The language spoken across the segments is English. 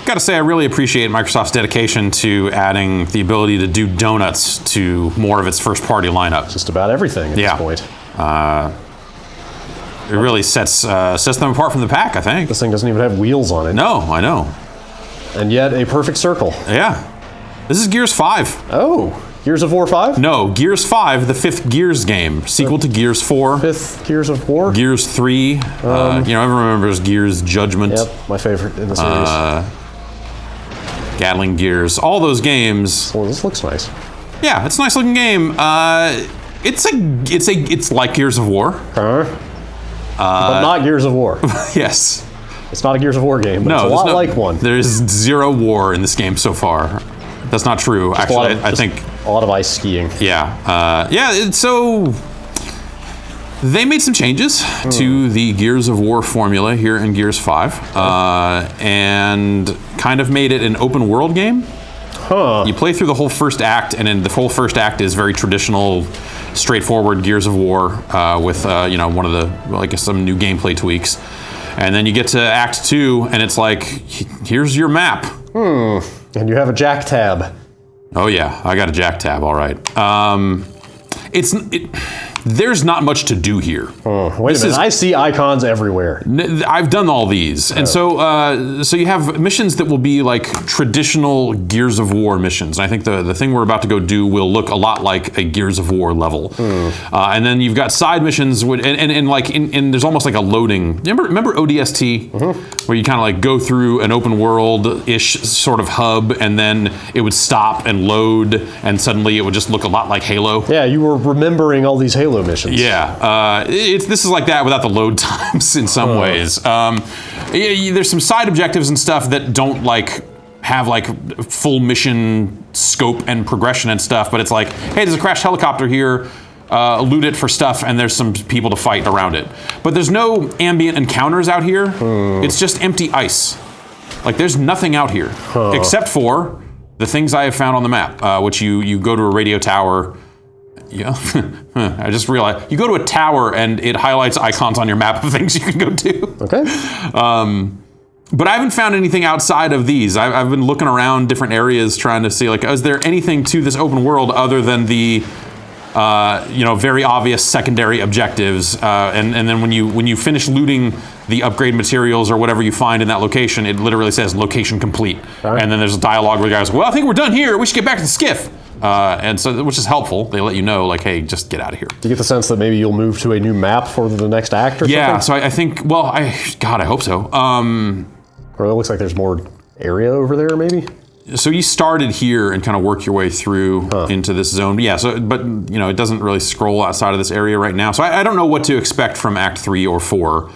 Gotta say, I really appreciate Microsoft's dedication to adding the ability to do donuts to more of its first-party lineup. Just about everything at this point. It really sets them apart from the pack, I think. This thing doesn't even have wheels on it. No, I know. And yet, a perfect circle. Yeah. This is Gears 5. Oh. Gears of War 5? No, Gears 5, the 5th Gears game. Sequel to Gears 4. 5th Gears of War? Gears 3. Everyone remembers Gears Judgment. Yep, my favorite in the series. Gatling Gears. All those games. Well, this looks nice. Yeah, it's a nice looking game. It's like Gears of War. But not Gears of War. Yes. It's not a Gears of War game, but it's a lot like one. There's zero war in this game so far. That's not true. Just actually. I think a lot of ice skiing. Yeah. So they made some changes to the Gears of War formula here in Gears 5, and kind of made it an open world game. You play through the whole first act, and then the whole first act is very traditional, straightforward Gears of War with one of the some new gameplay tweaks, and then you get to Act 2, and it's like, here's your map. And you have a jack tab. Oh yeah, I got a jack tab. All right. There's not much to do here. Wait a minute, I see icons everywhere. I've done all these. And so you have missions that will be like traditional Gears of War missions. And I think the thing we're about to go do will look a lot like a Gears of War level. And then you've got side missions, and there's almost like a loading. Remember ODST? Where you kind of like go through an open world-ish sort of hub, and then it would stop and load, and suddenly it would just look a lot like Halo. Yeah, you were remembering all these Halo missions. Yeah, this is like that without the load times in some ways. There's some side objectives and stuff that don't have full mission scope and progression and stuff, but it's like, hey, there's a crashed helicopter here, loot it for stuff, and there's some people to fight around it. But there's no ambient encounters out here. It's just empty ice. Like, there's nothing out here except for the things I have found on the map, which you go to a radio tower. Yeah, I just realized you go to a tower and it highlights icons on your map of things you can go to. Okay. But I haven't found anything outside of these. I've been looking around different areas trying to see, is there anything to this open world other than the, very obvious secondary objectives. And then when you finish looting the upgrade materials or whatever you find in that location, it literally says location complete. Right. And then there's a dialogue where the guy goes, well, I think we're done here. We should get back to the skiff. And so, which is helpful. They let you know, hey, just get out of here. Do you get the sense that maybe you'll move to a new map for the next act or something? Yeah, so I think, I hope so. Or it looks like there's more area over there, maybe? So you started here and kind of work your way through into this zone. Yeah, but it doesn't really scroll outside of this area right now. So I don't know what to expect from Act 3 or 4.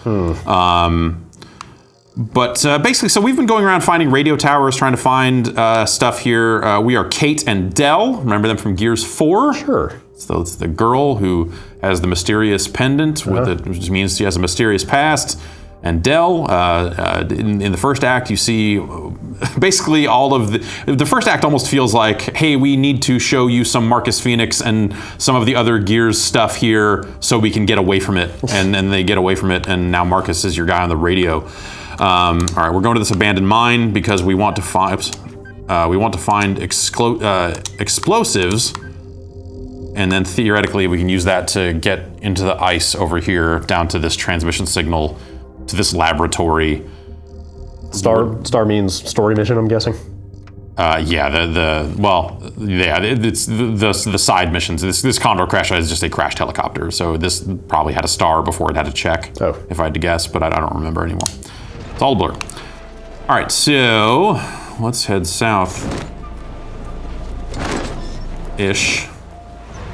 But basically, so we've been going around finding radio towers, trying to find stuff here. We are Kate and Dell. Remember them from Gears 4? Sure. So it's the girl who has the mysterious pendant, which means she has a mysterious past. And Dell, in the first act, you see basically all of the first act almost feels like, hey, we need to show you some Marcus Phoenix and some of the other Gears stuff here so we can get away from it. And then they get away from it, and now Marcus is your guy on the radio. All right, we're going to this abandoned mine because we want to find explosives, and then theoretically we can use that to get into the ice over here down to this transmission signal to this laboratory. Star means story mission, I'm guessing. It's the side missions. This Condor crash is just a crashed helicopter, so this probably had a star before it had a check. If I had to guess, but I don't remember anymore. It's all a blur. All right, so let's head south-ish.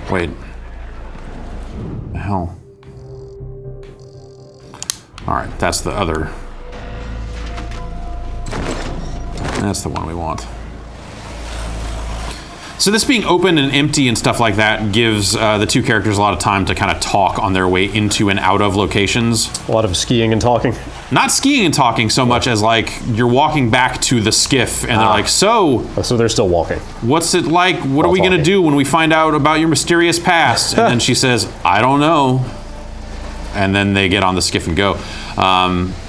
Wait. The hell? All right, that's the other. That's the one we want. So this being open and empty and stuff like that gives the two characters a lot of time to kind of talk on their way into and out of locations. A lot of skiing and talking. Not skiing and talking so much as you're walking back to the skiff and they're like, so they're still walking. What's it like? What are we going to do when we find out about your mysterious past? And then she says, I don't know. and then they get on the skiff and go.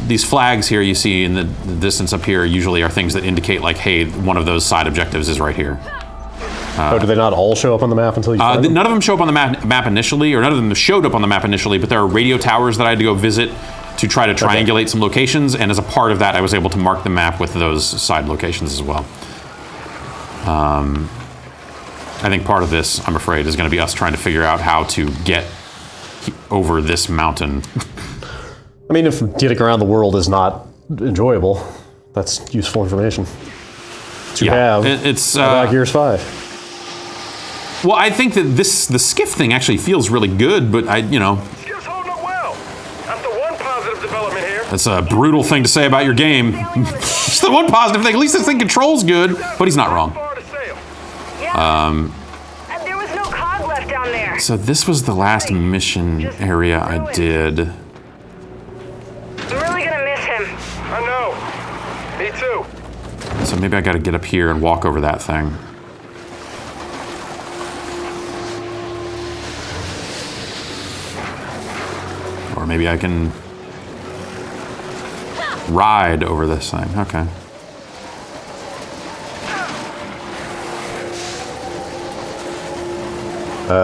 These flags here you see in the distance up here usually are things that indicate like, hey, one of those side objectives is right here. Do they not all show up on the map until you find them? None of them show up on the map initially, or none of them showed up on the map initially, but there are radio towers that I had to go visit to try to triangulate some locations, and as a part of that, I was able to mark the map with those side locations as well. I think part of this, I'm afraid, is going to be us trying to figure out how to get over this mountain. I mean, if getting around the world is not enjoyable, that's useful information to have. It's about Gears 5. Well, I think that the skiff thing actually feels really good, but Skiff's holding up well. That's the one positive development here. that's a brutal thing to say about your game. It's the one positive thing. At least this thing controls good, but he's not wrong. Yeah. There was no cog left down there. So this was the last mission area I did. I'm really gonna miss him. I know. Me too. So maybe I got to get up here and walk over that thing. Or maybe I can ride over this thing. Okay.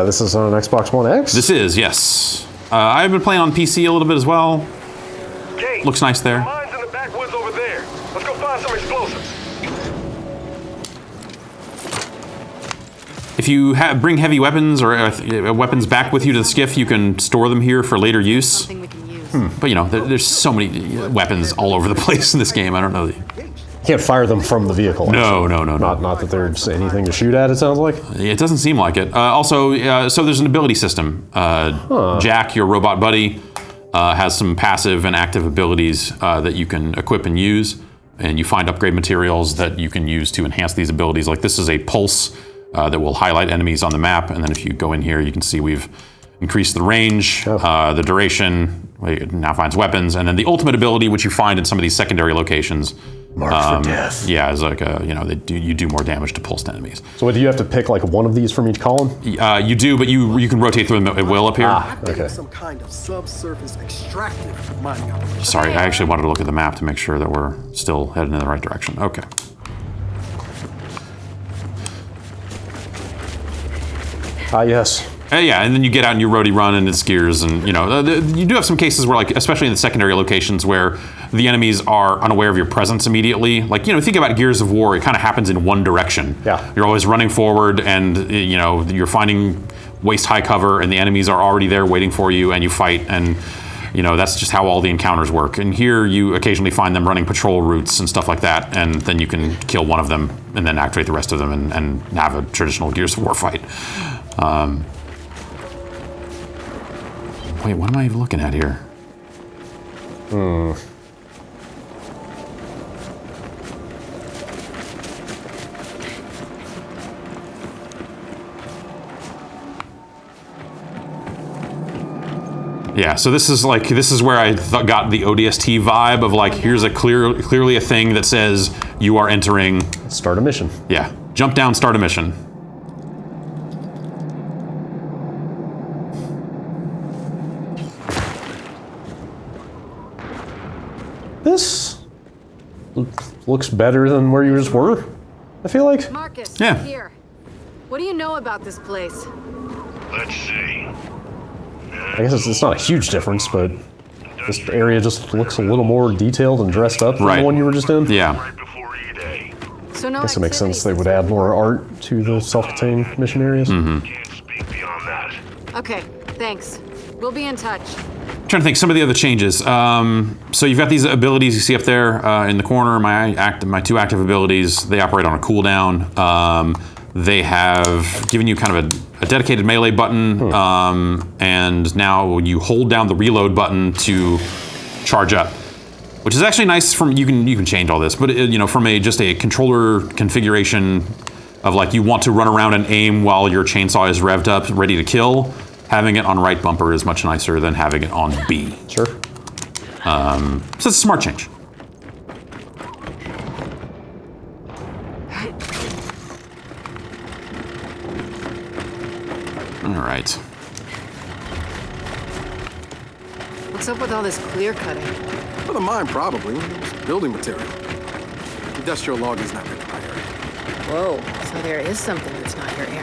This is on an Xbox One X? This is, yes. I've been playing on PC a little bit as well. Kate, Looks nice there. mine's in the backwoods over there. Let's go find some explosives. If you bring heavy weapons or weapons back with you to the skiff, you can store them here for later use. Something we can use. But there's so many weapons all over the place in this game. I don't know. You can't fire them from the vehicle. No. Not that there's anything to shoot at, it sounds like. It doesn't seem like it. Also, so there's an ability system. Jack, your robot buddy, has some passive and active abilities that you can equip and use. And you find upgrade materials that you can use to enhance these abilities. Like this is a pulse that will highlight enemies on the map. And then if you go in here, you can see we've increased the range, the duration, it now finds weapons. And then the ultimate ability, which you find in some of these secondary locations, Marked for death. yeah, is like you do more damage to pulsed enemies. So do you have to pick like one of these from each column? You do, but you can rotate through them at will up here. Okay. Some kind of subsurface extractive mining operation. Sorry, I actually wanted to look at the map to make sure that we're still heading in the right direction. Okay. Yes. Yeah, and then you get out and you roadie run and it's gears, and you do have some cases where, like, especially in the secondary locations where the enemies are unaware of your presence immediately. Like, think about Gears of War, it kind of happens in one direction. Yeah. You're always running forward and, you're finding waist-high cover and the enemies are already there waiting for you and you fight, and, that's just how all the encounters work. And here you occasionally find them running patrol routes and stuff like that, and then you can kill one of them and then activate the rest of them and have a traditional Gears of War fight. Wait, what am I even looking at here? Yeah, so this is where I got the ODST vibe of like, here's a clearly a thing that says you are entering. Start a mission. Yeah, jump down, start a mission. This looks better than where you just were, I feel like. Marcus, Yeah. here. What do you know about this place? Let's see. I guess it's not a huge difference, but this area just looks a little more detailed and dressed up than Right. the one you were just in. Yeah. Right before E-Day. So no I guess it makes sense they activities would add more art to the self-contained mission areas. Can't speak beyond that. Okay, thanks. We'll be in touch. Trying to think some of the other changes. So you've got these abilities you see up there in the corner. My two active abilities. They operate on a cooldown. They have given you kind of a dedicated melee button, and now you hold down the reload button to charge up, which is actually nice. You can change all this, but from just a controller configuration of like you want to run around and aim while your chainsaw is revved up, ready to kill. Having it on right bumper is much nicer than having it on B. Sure. So it's a smart change. All right. What's up with all this clear cutting? For the mine, probably. It's building material. Industrial logging's not good in my area. Whoa, so there is something that's not your area.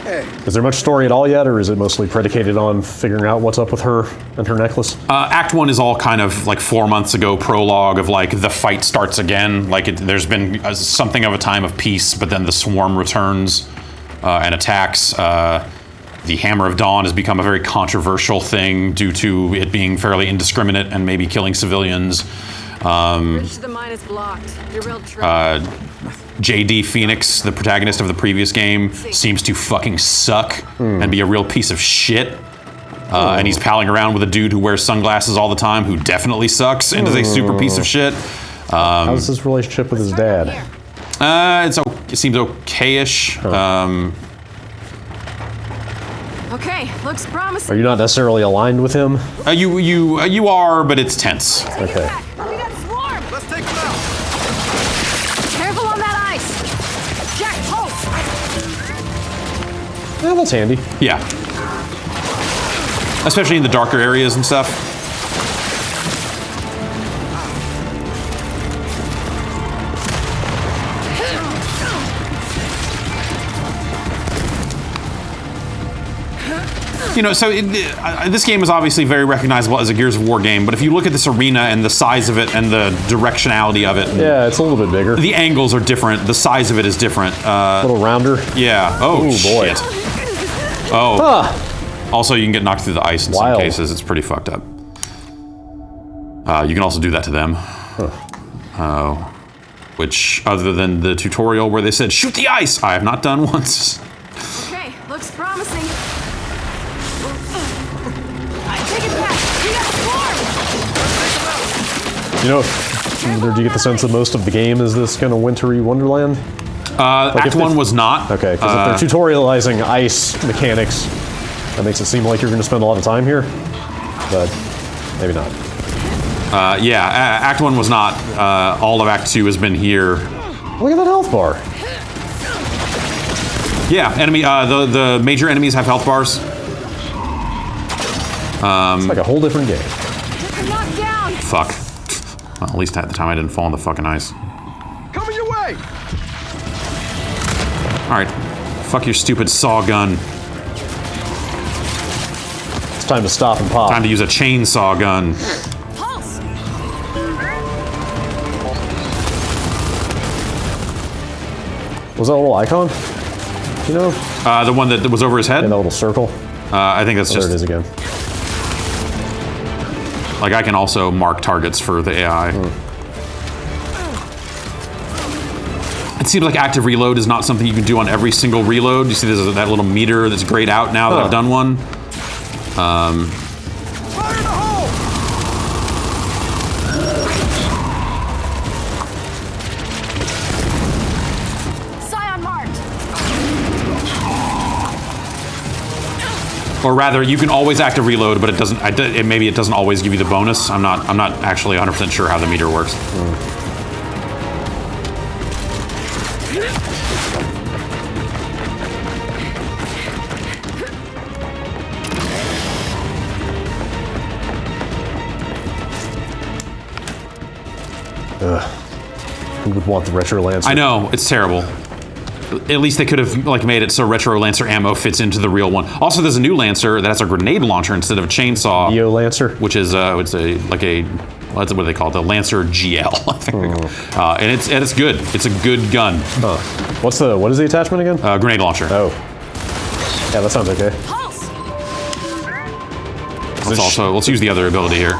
Hey, Is there much story at all yet, or is it mostly predicated on figuring out what's up with her and her necklace? Act 1 is all kind of like 4 months ago prologue of like the fight starts again. Like there's been something of a time of peace, but then the swarm returns and attacks. The Hammer of Dawn has become a very controversial thing due to it being fairly indiscriminate and maybe killing civilians. Bridge to the mine is blocked. Derailed train. JD Phoenix, the protagonist of the previous game, seems to fucking suck and be a real piece of shit. And he's palling around with a dude who wears sunglasses all the time who definitely sucks and is a super piece of shit. How's his relationship with his dad? It seems okay-ish. Okay, looks promising. Are you not necessarily aligned with him? You are, but it's tense. Okay. We got swarm! let's take them out. Careful on that ice! Jack, pulse! Yeah, that's handy. Yeah. Especially in the darker areas and stuff. You know, so this game is obviously very recognizable as a Gears of War game, but if you look at this arena and the size of it and the directionality of it, Yeah, it's a little bit bigger. the angles are different, the size of it is different. A little rounder. Yeah. Oh, Ooh, boy. shit. Oh. Ah, Also, you can get knocked through the ice in Wild. some cases. It's pretty fucked up. You can also do that to them. Which, other than the tutorial where they said, shoot the ice, I have not done once. Okay, looks promising. I take it back! We got swarm! you know, did you get the sense that most of the game is this kind of wintry wonderland? Act if 1 they- was not. Okay, because if they're tutorializing ice mechanics, that makes it seem like you're going to spend a lot of time here, but maybe not. Yeah, Act 1 was not. All of Act 2 has been here. Look at that health bar. Yeah, enemy. The major enemies have health bars. It's like a whole different game. Get knocked down! Fuck. Well, at least at the time I didn't fall in the fucking ice. Coming your way. Alright. Fuck your stupid saw gun. It's time to stop and pop. Time to use a chainsaw gun. Pulse! Was that a little icon? You know? The one that was over his head? In that little circle? I think that's There it is just... again. Like, I can also mark targets for the AI. It seems like active reload is not something you can do on every single reload. You see there's that little meter that's grayed out now that I've done one. Fire in the hole. Scion marked! Or rather, you can always active reload, but it doesn't. Maybe it doesn't always give you the bonus. I'm not actually 100% sure how the meter works. Who would want the Retro Lancer? I know, it's terrible. At least they could have like made it so Retro Lancer ammo fits into the real one. Also, there's a new Lancer that has a grenade launcher instead of a chainsaw. Neo Lancer? Which is it's what do they call it? The Lancer GL, I think. And it's good. It's a good gun. What is the attachment again? Grenade launcher. Oh. Yeah, that sounds okay. Pulse! Let's use the other ability here.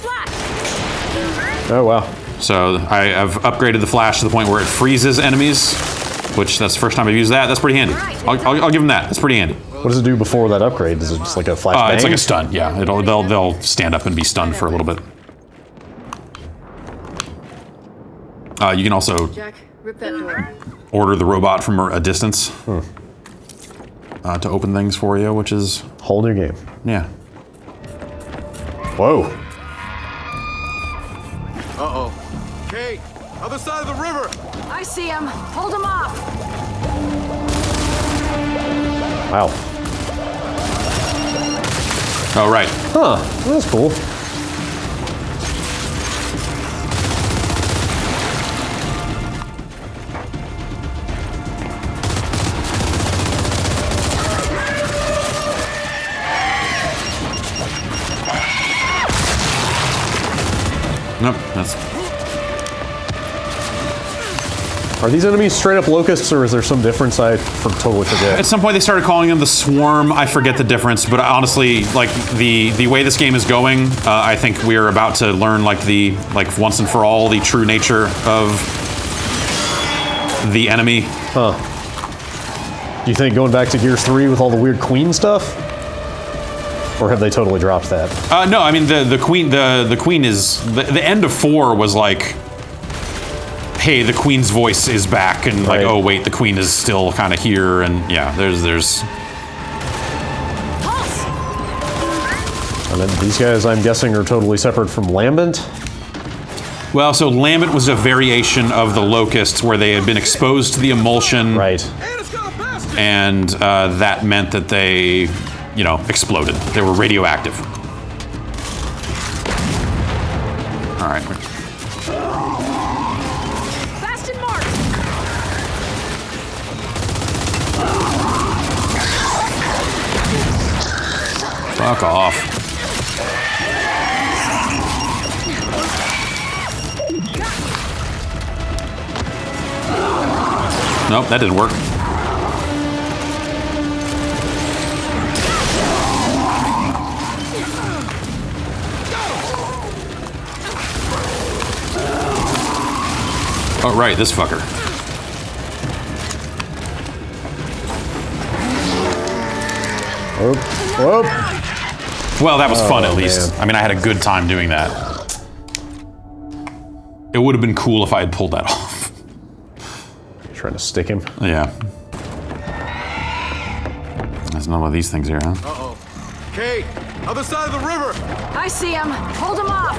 Flash! Oh, wow. So I have upgraded the flash to the point where it freezes enemies, which that's the first time I've used that. That's pretty handy. I'll give them that. That's pretty handy. What does it do before that upgrade? Is it just like a flash bang? It's like a stun. Yeah, they'll stand up and be stunned for a little bit. You can also Jack, rip that door. order the robot from a distance to open things for you, which is Whole new game. yeah. Whoa. Uh-oh. Kate, other side of the river. I see him. Hold him off. Wow. Oh, right. Huh, that's cool. Nope, that's... Are these enemies straight up locusts, or is there some difference? I totally forget. At some point they started calling them the Swarm. I forget the difference, but honestly, like, the way this game is going, I think we're about to learn, like, once and for all, the true nature of the enemy. Huh. Do you think going back to Gears 3 with all the weird Queen stuff? Or have they totally dropped that? No, I mean, the Queen is... The end of 4 was like... Hey, the Queen's voice is back, and like, right. oh wait, the Queen is still kind of here, and yeah, there's. And then these guys, I'm guessing, are totally separate from Lambent. Well, so Lambent was a variation of the Locusts, where they had been exposed to the emulsion, Right. and that meant that they, you know, exploded. They were radioactive. All right. Fuck off. Nope, that didn't work. Oh, right, this fucker. Whoop, whoop. Well, that was fun at Oh, least. man. I mean, I had a good time doing that. It would have been cool if I had pulled that off. Trying to stick him. Yeah. There's none of these things here, huh? Uh-oh. Kate, other side of the river! I see him. Hold him off.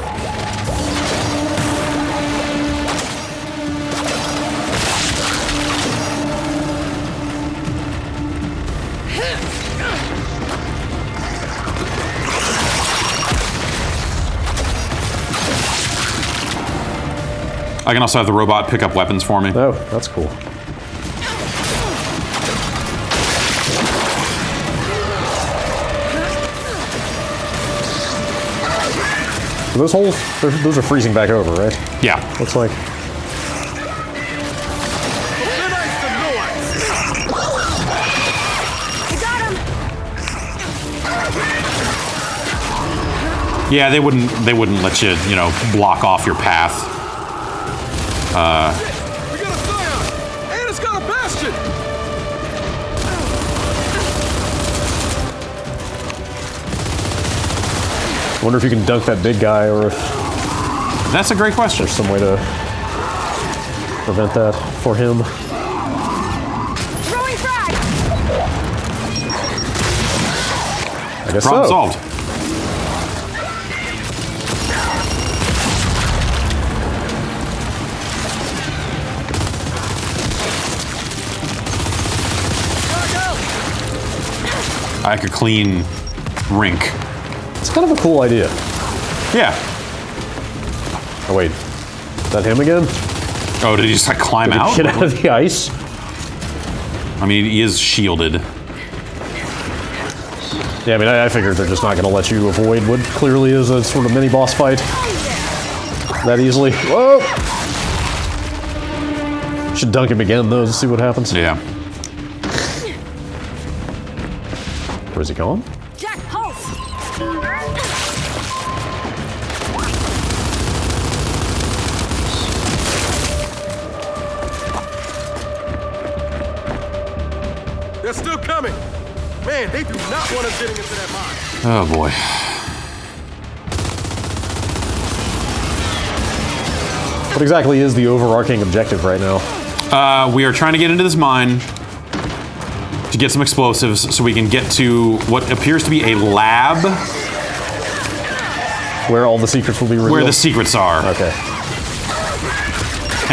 I can also have the robot pick up weapons for me. Oh, that's cool. So those holes, those are freezing back over, right? Yeah. Looks like. I got him. Yeah, they wouldn't let you, you know, block off your path. We got a Scion! And it's got a Bastion! I wonder if you can dunk that big guy, or if That's a great question. there's some way to prevent that for him. Throwing frag. I guess Problem so. solved. I could clean rink. It's kind of a cool idea. Yeah. Oh wait, is that him again? Oh, did he just like climb Did he out? get out of the ice? I mean, he is shielded. Yeah, I mean, I figured they're just not going to let you avoid what clearly is a sort of mini boss fight that easily. Whoa! Should dunk him again though to see what happens. Yeah. Where's he going? Jack, pulse. They're still coming! Man, they do not want us getting into that mine. Oh boy. What exactly is the overarching objective right now? We are trying to get into this mine to get some explosives so we can get to what appears to be a lab Where all the secrets will be revealed? where the secrets are. Okay.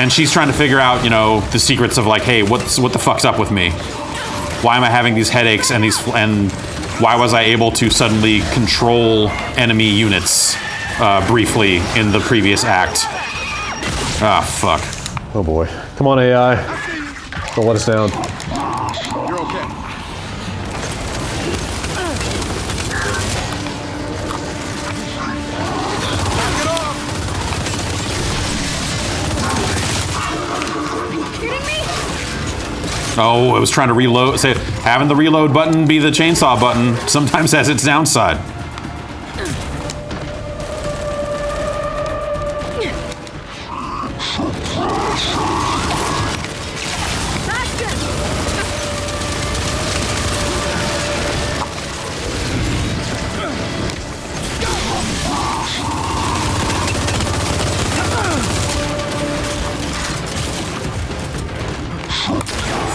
And she's trying to figure out, you know, the secrets of like, hey, what the fuck's up with me? Why am I having these headaches and why was I able to suddenly control enemy units briefly in the previous act? Ah, fuck. Oh boy. Come on, AI. Don't let us down. You're okay. Oh, I was trying to reload. Say, having the reload button be the chainsaw button sometimes has its downside.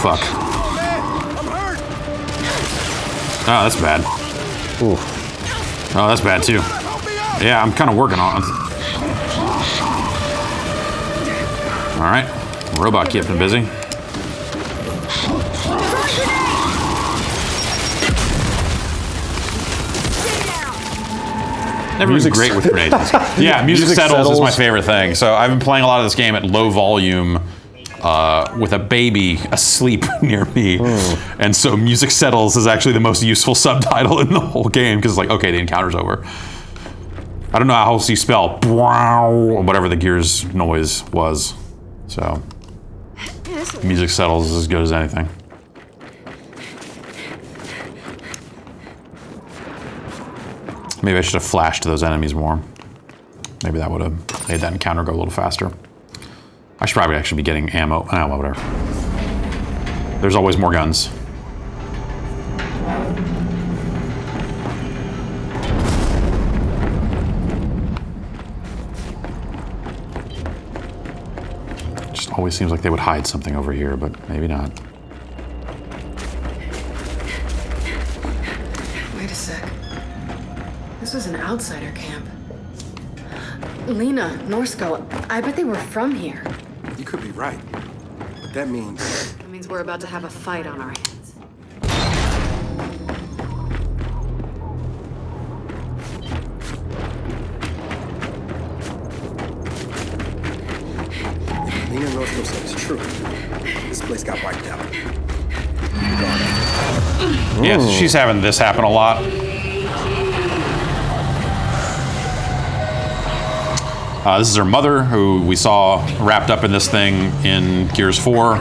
Fuck. Oh, that's bad. Ooh. Oh, that's bad too. Yeah, I'm kind of working on it. All right. Robot keeping busy. Everyone's great with grenades. Yeah, music settles is my favorite thing. So I've been playing a lot of this game at low volume with a baby asleep near me. And so music settles is actually the most useful subtitle in the whole game because it's like, okay, the encounter's over. I don't know how else you spell or whatever the Gears noise was. So music settles is as good as anything. Maybe I should have flashed to those enemies more. Maybe that would have made that encounter go a little faster. I should probably actually be getting ammo. Oh, well, whatever. There's always more guns. Just always seems like they would hide something over here, but maybe not. Wait a sec. This was an outsider camp. Lena, Norsko, I bet they were from here. You could be right. But that means... That means we're about to have a fight on our hands. Lena Norsko said it's true. This place got wiped out. Yeah, she's having this happen a lot. This is her mother, who we saw wrapped up in this thing in Gears 4.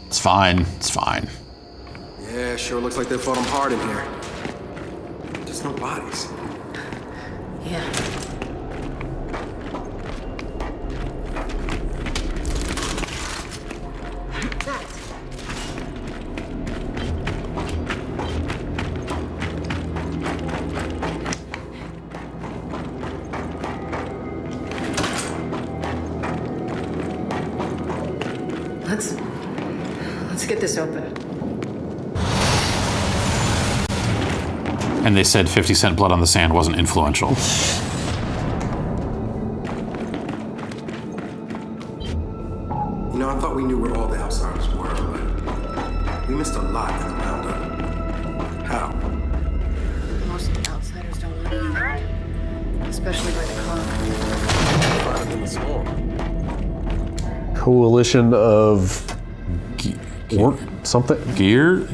It's fine. It's fine. Yeah, sure looks like they fought them hard in here. Just no bodies. Yeah. Let's get this open. And they said 50-cent blood on the sand wasn't influential. You know, I thought we knew where all the outsiders were, but we missed a lot in the roundup. How? Most outsiders don't want to be found, especially by the clock. Find them in the storm. Coalition of something? Gear?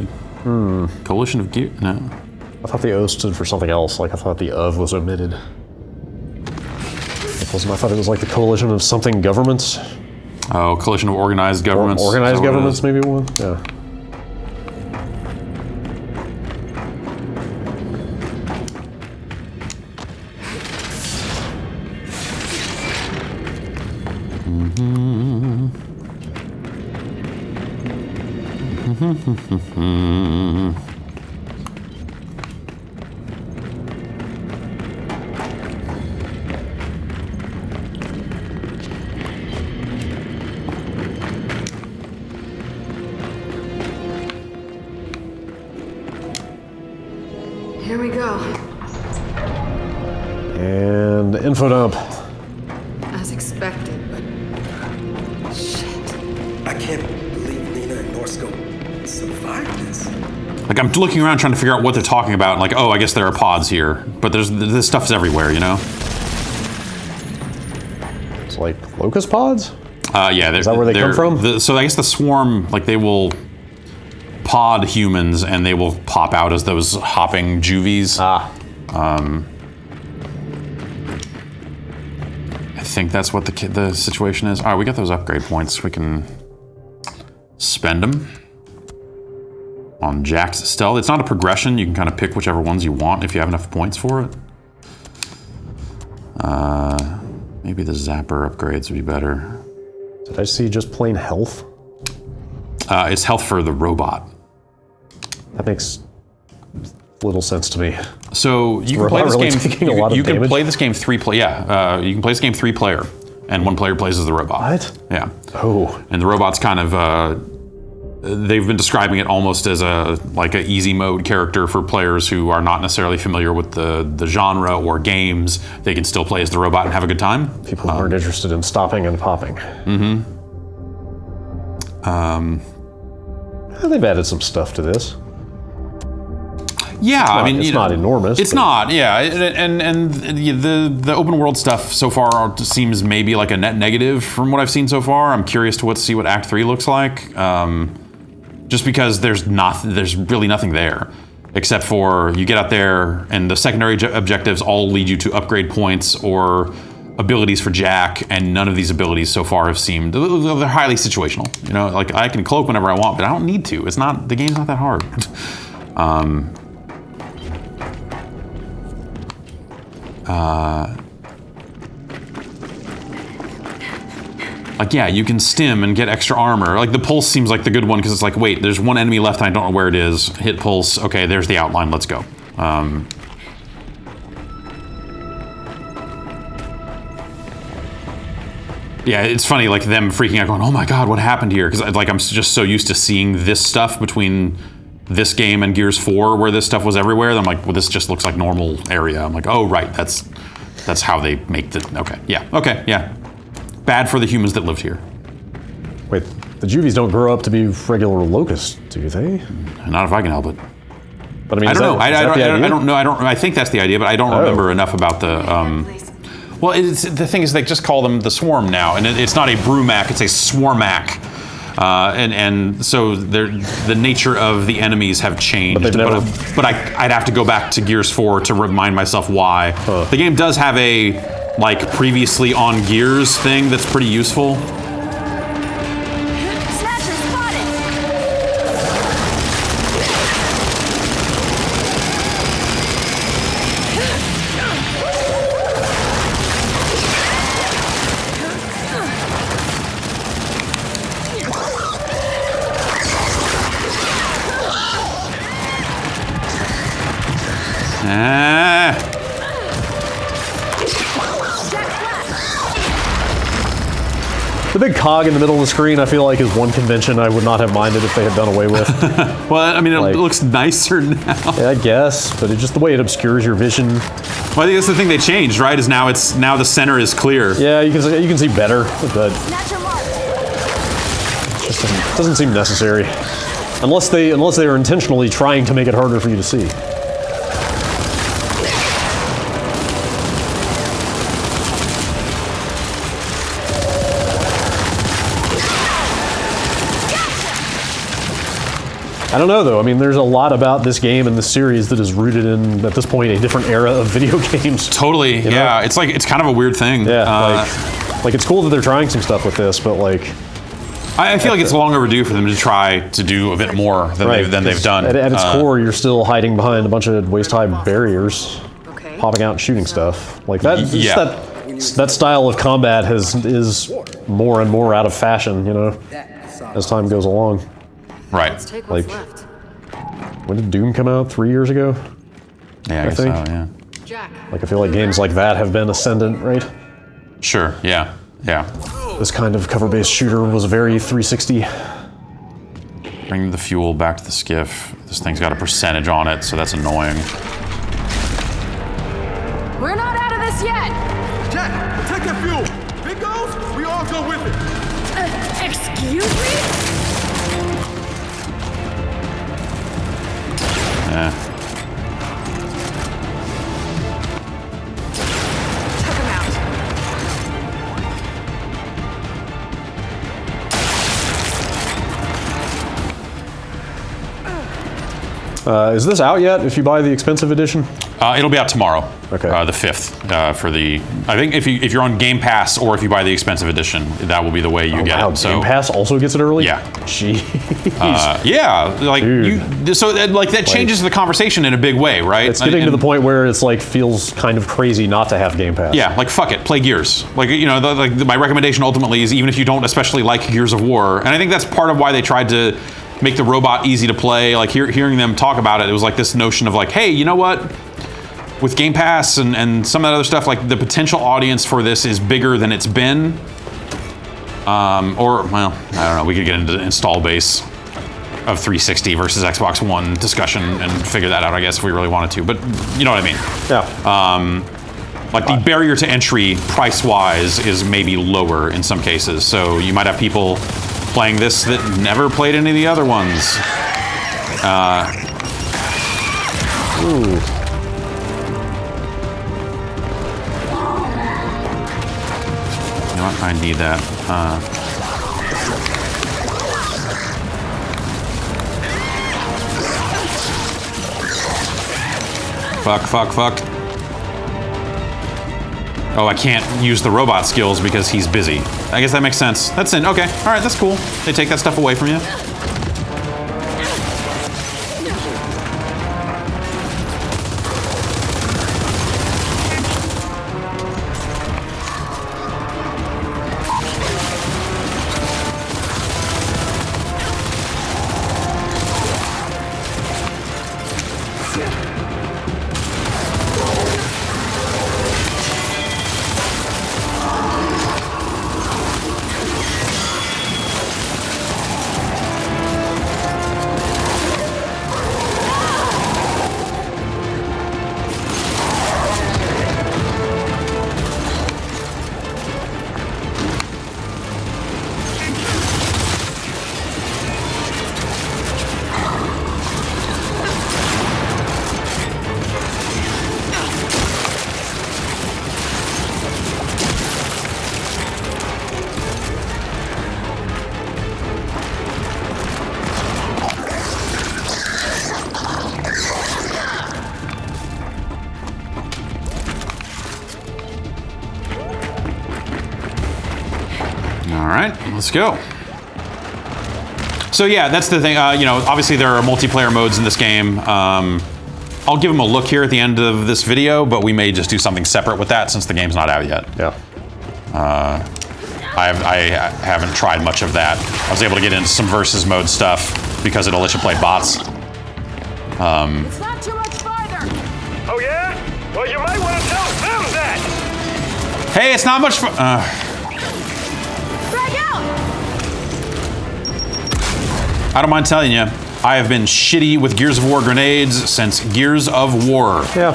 Coalition of Gear? No. I thought the O stood for something else. Like I thought the of was omitted. I thought it was like the coalition of something governments. Oh, coalition of organized governments. Organized governments, maybe one. Yeah. Here we go. And info dump. As expected, but shit. I can't believe Nina and Norscope survived this. Like, I'm looking around trying to figure out what they're talking about. And like, oh, I guess there are pods here. But this stuff's everywhere, you know? It's like locust pods? Yeah. Is that where they come from? So I guess the swarm, like, they will pod humans and they will pop out as those hopping juvies. I think that's what the situation is. All right, we got those upgrade points. We can spend them on Jack's stealth. It's not a progression. You can kind of pick whichever ones you want if you have enough points for it. Maybe the zapper upgrades would be better. Did I see just plain health? It's health for the robot. That makes little sense to me. So you can play this really game. You can play this game 3 player. Yeah, you can play this game 3 player, and 1 player plays as the robot. What? Yeah. Oh. And the robot's kind of. They've been describing it almost as a easy mode character for players who are not necessarily familiar with the genre or games. They can still play as the robot and have a good time. People who aren't interested in stopping and popping. They've added some stuff to this. Yeah, I mean, it's not enormous. It's not, yeah, and the open world stuff so far seems maybe like a net negative from what I've seen so far. I'm curious to see what Act 3 looks like. Just because there's really nothing there, except for you get out there and the secondary objectives all lead you to upgrade points or abilities for Jack, and none of these abilities so far have seemed, they're highly situational. You know, like I can cloak whenever I want, but I don't need to. The game's not that hard. Like, yeah, you can stim and get extra armor. Like, the pulse seems like the good one, because it's like, wait, there's one enemy left and I don't know where it is. Hit pulse. Okay, there's the outline. Let's go. Yeah, it's funny, like, them freaking out, going, oh my god, what happened here? Because, like, I'm just so used to seeing this stuff between this game and Gears 4, where this stuff was everywhere. I'm like, well, this just looks like normal area. I'm like, oh, right, that's how they make the... Okay, yeah. Bad for the humans that lived here. Wait, the juvies don't grow up to be regular locusts, do they? Not if I can help it. But I mean, I don't know. I don't know. I think that's the idea, but I don't remember enough about the... Well, the thing is, they just call them the Swarm now, and it's not a Brumac, it's a Swarmac. And so the nature of the enemies have changed. But I'd have to go back to Gears 4 to remind myself why. The game does have a previously on Gears thing that's pretty useful. Snatcher spotted! The big cog in the middle of the screen, I feel like, is one convention I would not have minded if they had done away with. Well, I mean, it looks nicer now. Yeah, I guess, but it's just the way it obscures your vision. Well, I think that's the thing they changed, right? Is now the center is clear. Yeah, you can see better, but Snatcher marked! it just doesn't seem necessary, unless they are intentionally trying to make it harder for you to see. I don't know, though. I mean, there's a lot about this game and this series that is rooted in, at this point, a different era of video games. Totally, yeah. It's kind of a weird thing. Yeah, like it's cool that they're trying some stuff with this, but like... I feel like it's long overdue for them to try to do a bit more than they've done. At its core, you're still hiding behind a bunch of waist-high barriers, popping out and shooting stuff. Like that, that style of combat is more and more out of fashion, you know, as time goes along. Right. Let's take what's left. When did Doom come out? 3 years ago? Yeah, I guess think. so, yeah. Jack. Like, I feel like games like that have been ascendant, right? Sure, yeah. This kind of cover-based shooter was very 360. Bring the fuel back to the skiff. This thing's got a percentage on it, so that's annoying. We're not out of this yet! Jack, protect that fuel. If it goes, we all go with it. Excuse Excuse me? Took him out. Is this out yet? If you buy the expensive edition? It'll be out tomorrow. Okay. The 5th for the. I think if you're on Game Pass or if you buy the expensive edition, that will be the way you get it. So Game Pass also gets it early? Yeah. Jeez. Yeah, like Dude. so that changes the conversation in a big way, right? It's getting to the point where it's like feels kind of crazy not to have Game Pass. Yeah, like fuck it, play Gears. Like my recommendation ultimately is even if you don't especially like Gears of War, and I think that's part of why they tried to make the robot easy to play. Like hearing them talk about it, it was like this notion of like, hey, you know what? With Game Pass and some of that other stuff, like the potential audience for this is bigger than it's been. Or, well, I don't know, we could get into the install base of 360 versus Xbox One discussion and figure that out, I guess, if we really wanted to. But you know what I mean? Yeah. Like the barrier to entry price-wise is maybe lower in some cases. So you might have people playing this that never played any of the other ones. Ooh. You know what? I need that. Fuck. Oh, I can't use the robot skills because he's busy. I guess that makes sense. That's in. Okay. All right, that's cool. They take that stuff away from you. All right, let's go. So yeah, that's the thing. Obviously there are multiplayer modes in this game. I'll give them a look here at the end of this video, but we may just do something separate with that since the game's not out yet. Yeah. I haven't tried much of that. I was able to get into some versus mode stuff because it'll let you play bots. It's not too much farther. Oh yeah? Well, you might want to tell them that. Hey, it's not much fun. Frag out! I don't mind telling you, I have been shitty with Gears of War grenades since Gears of War. Yeah.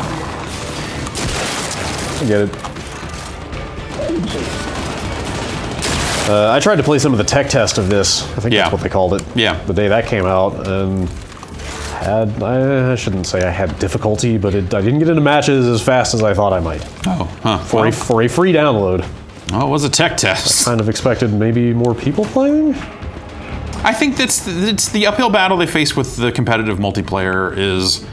I get it. I tried to play some of the tech test of this. I think that's what they called it. Yeah. The day that came out, and I shouldn't say I had difficulty, but I didn't get into matches as fast as I thought I might. Oh, huh. For a free download. Oh, it was a tech test. Kind of expected maybe more people playing? I think it's the uphill battle they face with the competitive multiplayer is,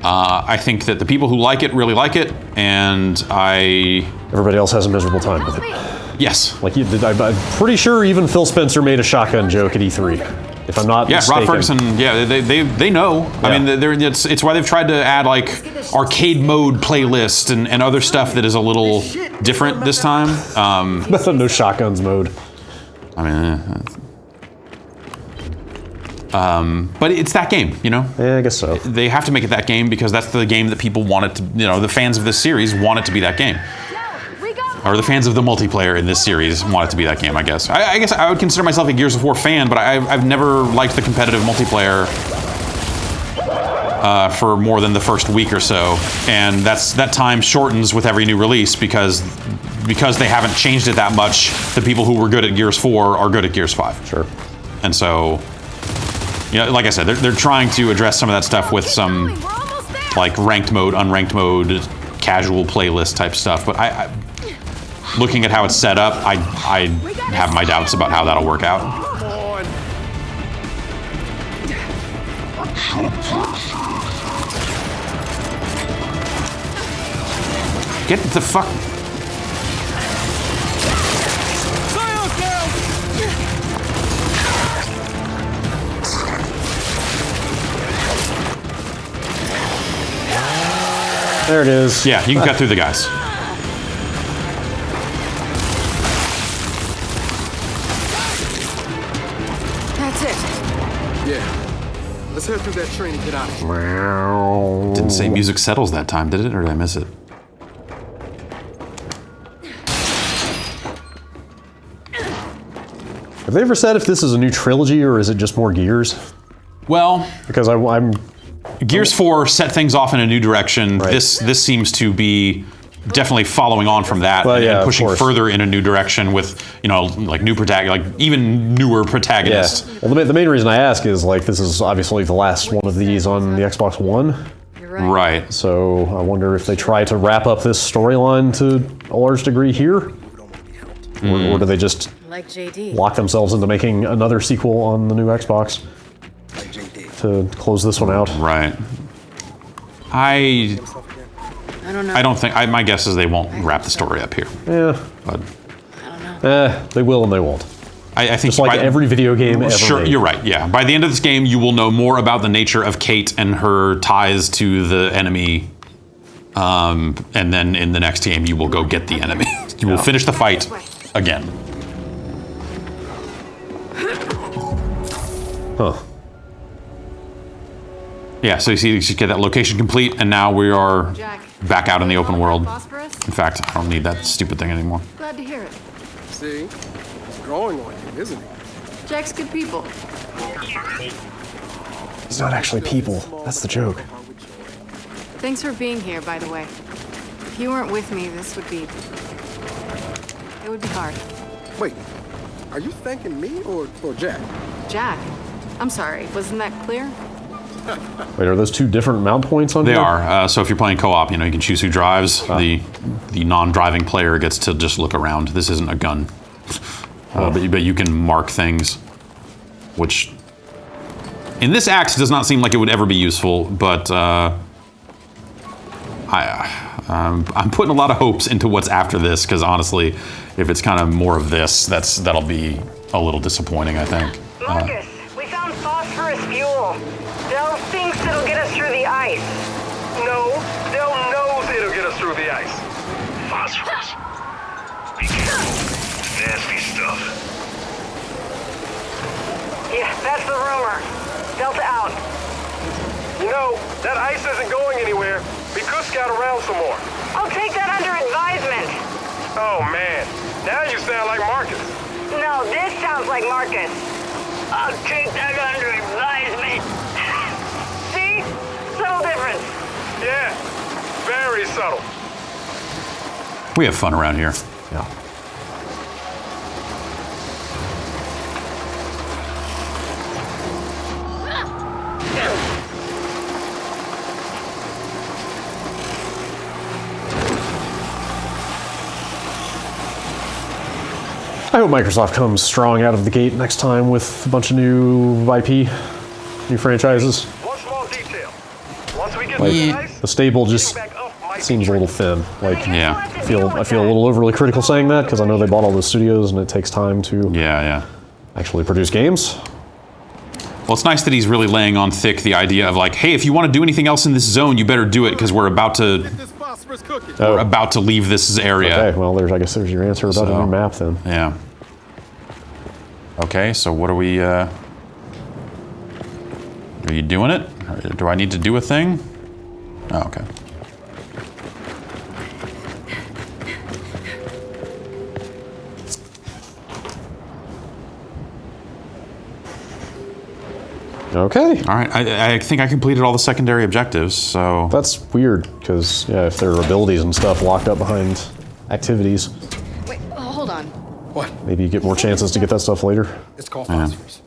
I think that the people who like it really like it, and everybody else has a miserable time with it. Yes. Like I'm pretty sure even Phil Spencer made a shotgun joke at E3, if I'm not mistaken. Rod Ferguson. Yeah, they know. Yeah. I mean, it's why they've tried to add like arcade mode playlist and other stuff that is a little different this time. No shotguns mode. I mean. But it's that game, you know? Yeah, I guess so. They have to make it that game because that's the game that people want it to, the fans of this series want it to be that game. Or the fans of the multiplayer in this series want it to be that game, I guess. I guess I would consider myself a Gears of War fan, but I've never liked the competitive multiplayer for more than the first week or so, and that time shortens with every new release because they haven't changed it that much. The people who were good at Gears 4 are good at Gears 5. Sure. And so, you know, like I said, they're trying to address some of that stuff with some like ranked mode, unranked mode, casual playlist type stuff. But I looking at how it's set up, I have my doubts about how that'll work out. Get the fuck. There it is. Yeah, you can cut through the guys. That's it. Yeah. Let's head through that train and get out of here. Didn't say music settles that time, did it? Or did I miss it? Have they ever said if this is a new trilogy or is it just more Gears? Well, Because I'm Gears 4 set things off in a new direction. Right. This seems to be definitely following on from that Well, yeah, and of pushing course. further in a new direction with, you know, like new like even newer protagonists. yeah. Well, the main reason I ask is like this is obviously the last one of these on the Xbox One. You're right. Right. So I wonder if they try to wrap up this storyline to a large degree here, or do they just Like JD. lock themselves into making another sequel on the new Xbox to close this one out? Right. I don't know. I don't think. My guess is they won't wrap the story up here. Yeah, But they will and they won't. I think Just like every video game ever Sure, made. you're right. Yeah. By the end of this game, you will know more about the nature of Kate and her ties to the enemy. And then in the next game, you will go get the enemy. You will finish the fight again. Huh. Yeah. So you see, you should get that location complete, and now we are Jack, back out in the open world. phosphorus? In fact, I don't need that stupid thing anymore. Glad to hear it. See? It's growing on you, isn't it? Jack's good people. It's not actually people. That's the joke. Thanks for being here, by the way. If you weren't with me, this would be... It would be hard. Wait, are you thanking me or Jack? Jack, I'm sorry, wasn't that clear? Wait, are those two different mount points on They here? are. So if you're playing co-op, you know, you can choose who drives. The non-driving player gets to just look around. This isn't a gun. But you can mark things, which in this act does not seem like it would ever be useful, but I'm putting a lot of hopes into what's after this, because honestly, if it's kind of more of this, that'll be a little disappointing, I think. Marcus, we found phosphorus fuel. Del thinks it'll get us through the ice. No, Del knows it'll get us through the ice. Phosphorus. Be careful. Nasty stuff. Yeah, that's the rumor. Delta out. You know, that ice isn't going anywhere. We could scout around some more. I'll take that under advisement. Oh, man. Now you sound like Marcus. No, this sounds like Marcus. I'll take that under advisement. See? Subtle difference. Yeah, very subtle. We have fun around here. Yeah. I hope Microsoft comes strong out of the gate next time with a bunch of new IP, new franchises. One small detail. Once we get Like, through the ice, the stable just back up might be seems a little thin. Like, Yeah. I feel a little overly critical saying that because I know they bought all those studios and it takes time to Yeah. actually produce games. Well, it's nice that he's really laying on thick the idea of like, hey, if you want to do anything else in this zone, you better do it, because we're about to This phosphorus cooking. leave this area. Okay, well, I guess there's your answer about a new map then. Yeah. Okay, so what are we, are you doing it? Or do I need to do a thing? Oh, okay. Okay. All right, I think I completed all the secondary objectives, so... That's weird, because, yeah, if there are abilities and stuff locked up behind activities, Wait, hold on. What? maybe you get more chances to get that stuff later. It's called phosphorus.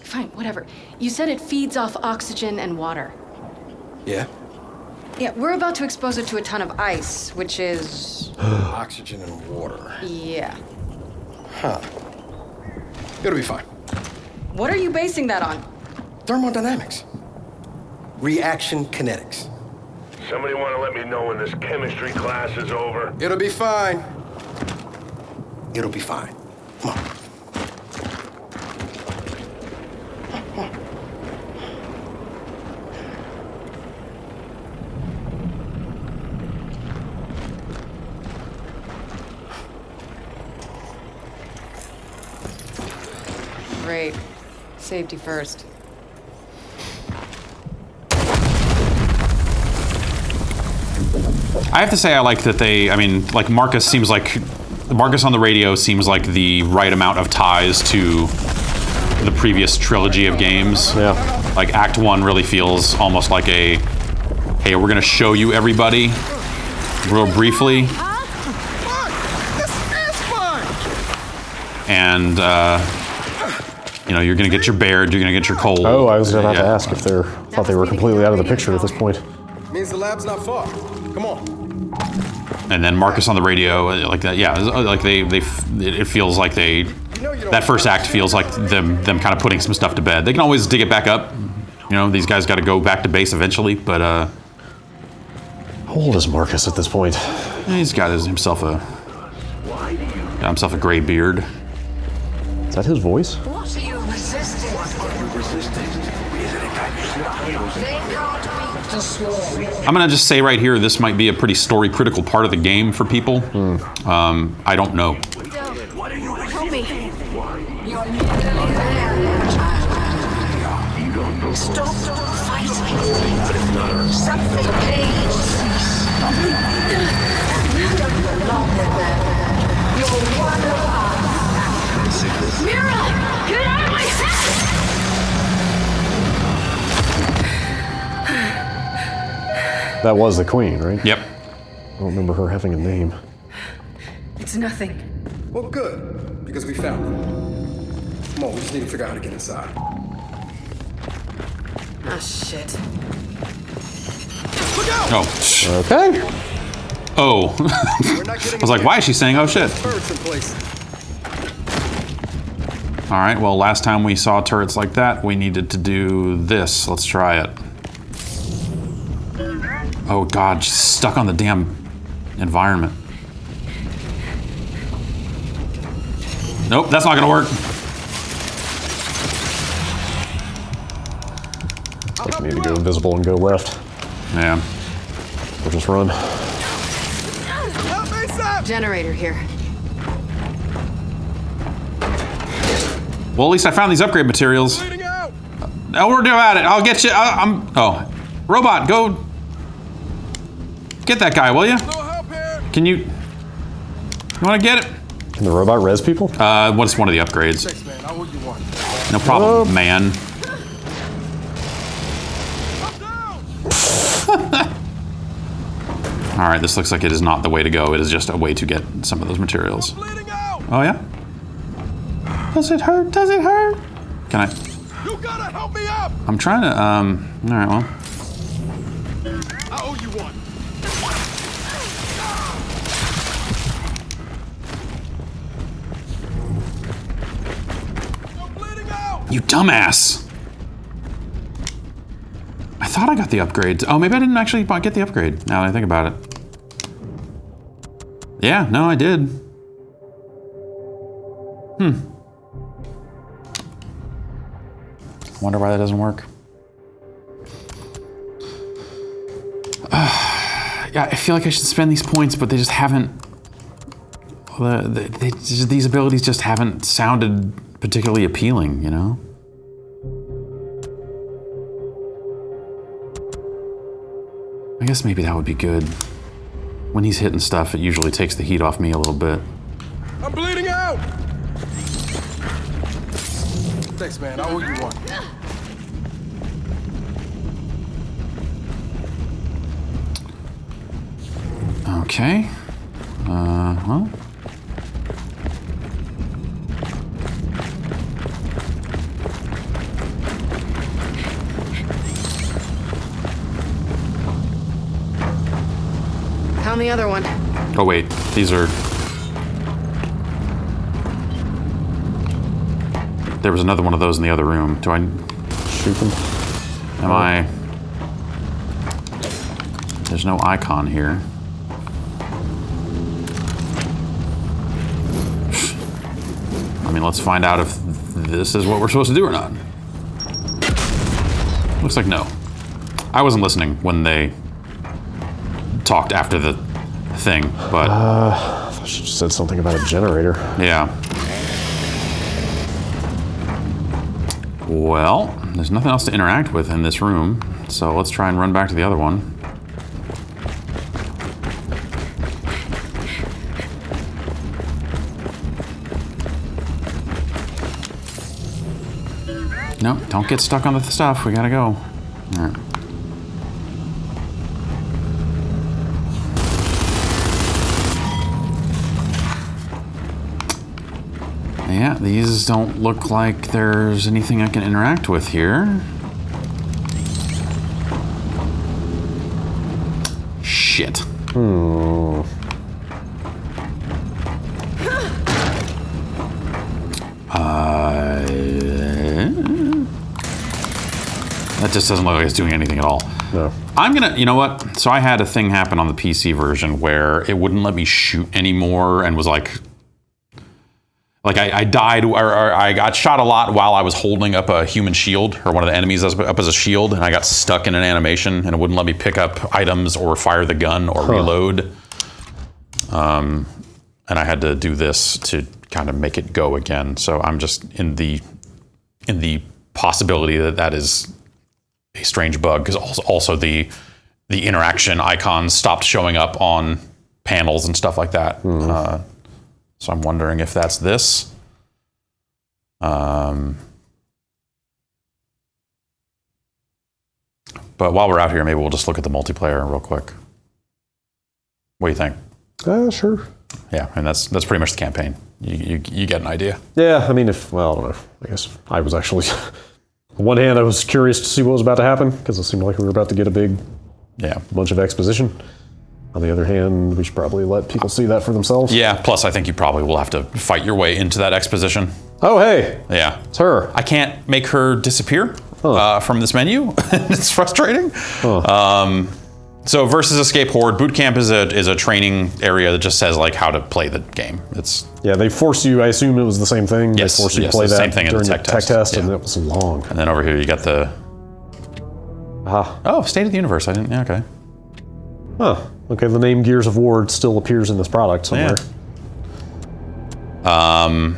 Fine, whatever. You said it feeds off oxygen and water. Yeah? Yeah, we're about to expose it to a ton of ice, which is... Oxygen and water. yeah. Huh. It'll be fine. What are you basing that on? Thermodynamics. Reaction kinetics. Somebody want to let me know when this chemistry class is over? It'll be fine. It'll be fine. Come on. Great. Safety first. I have to say I like that they, I mean, like Marcus on the radio seems like the right amount of ties to the previous trilogy of games. Yeah. Like Act 1 really feels almost like a, hey, we're gonna show you everybody real briefly. And, you know, you're gonna get your Baird, you're gonna get your Cole. Oh, I was about to ask if thought they were completely out of the picture at this point. Means the lab's not far. Come on. And then Marcus on the radio, like that, yeah, like it feels like that first act feels like them kind of putting some stuff to bed. They can always dig it back up. You know, these guys got to go back to base eventually, but how old is Marcus at this point? He's got himself a gray beard. Is that his voice? What are you resisting? They can't beat the swarm. I'm gonna just say right here, this might be a pretty story critical part of the game for people. I don't know. Help me. You're nearly there, child. Stop fighting. Something pains. You don't belong there. You're one of us. Mira! Get out of my head! That was the queen, right? Yep. I don't remember her having a name. It's nothing. Well, good. Because we found them. Come on, we just need to figure out how to get inside. Ah, shit. Look out! Oh. Okay. Oh. We're not getting I was like, why is she saying, oh shit? turrets in place. All right, well, last time we saw turrets like that, we needed to do this. Let's try it. Oh God, she's stuck on the damn environment. Nope, that's not gonna work. I think we need to go invisible and go left. Yeah. Or just run. Generator here. Well, at least I found these upgrade materials. No, we're doing it. I'll get you. Oh, robot, go get that guy, will you? Can you? You want to get it? Can the robot res people? What's one of the upgrades? No problem, man. All right, this looks like it is not the way to go. It is just a way to get some of those materials. Oh yeah? Does it hurt? Does it hurt? Can I? You gotta help me up! I'm trying to, all right, well. I owe you one. I'm bleeding out! You dumbass! I thought I got the upgrade. Oh, maybe I didn't actually get the upgrade, now that I think about it. Yeah, no, I did. Wonder why that doesn't work. Yeah, I feel like I should spend these points, but they just haven't. These abilities just haven't sounded particularly appealing, you know? I guess maybe that would be good. When he's hitting stuff, it usually takes the heat off me a little bit. I'm bleeding out! Thanks, man. I owe you one. Okay. Well. Found the other one. Oh wait, these are... There was another one of those in the other room. Do I... Shoot them? Am I... There's no icon here. I mean, let's find out if this is what we're supposed to do or not. Looks like no. I wasn't listening when they talked after the thing, but... I should have said something about a generator. Yeah. Well, there's nothing else to interact with in this room, so let's try and run back to the other one. No, don't get stuck on the stuff. We gotta go. All right. Yeah, these don't look like there's anything I can interact with here. Shit. That just doesn't look like it's doing anything at all. No. I'm gonna, you know what? So I had a thing happen on the PC version where it wouldn't let me shoot anymore and was like I died, or I got shot a lot while I was holding up a human shield, or one of the enemies up as a shield, and I got stuck in an animation, and it wouldn't let me pick up items or fire the gun or reload. And I had to do this to kind of make it go again. So I'm just in the possibility that that is a strange bug, because also the interaction icons stopped showing up on panels and stuff like that. So I'm wondering if that's this. But while we're out here, maybe we'll just look at the multiplayer real quick. What do you think? Sure. Yeah, and that's pretty much the campaign. You get an idea. Yeah, I mean, I don't know. I guess I was actually... On one hand, I was curious to see what was about to happen, because it seemed like we were about to get a big bunch of exposition. On the other hand, we should probably let people see that for themselves. Yeah, plus I think you probably will have to fight your way into that exposition. Oh, hey. Yeah. It's her. I can't make her disappear from this menu. It's frustrating. So versus Escape Horde, Boot Camp is a training area that just says like how to play the game. It's they force you. I assume it was the same thing. Yes, they force you to play the that same thing during in the tech test, and it was long. And then over here you got the State of the Universe. I didn't. Yeah, okay. Huh. Okay. The name Gears of War still appears in this product somewhere. Yeah.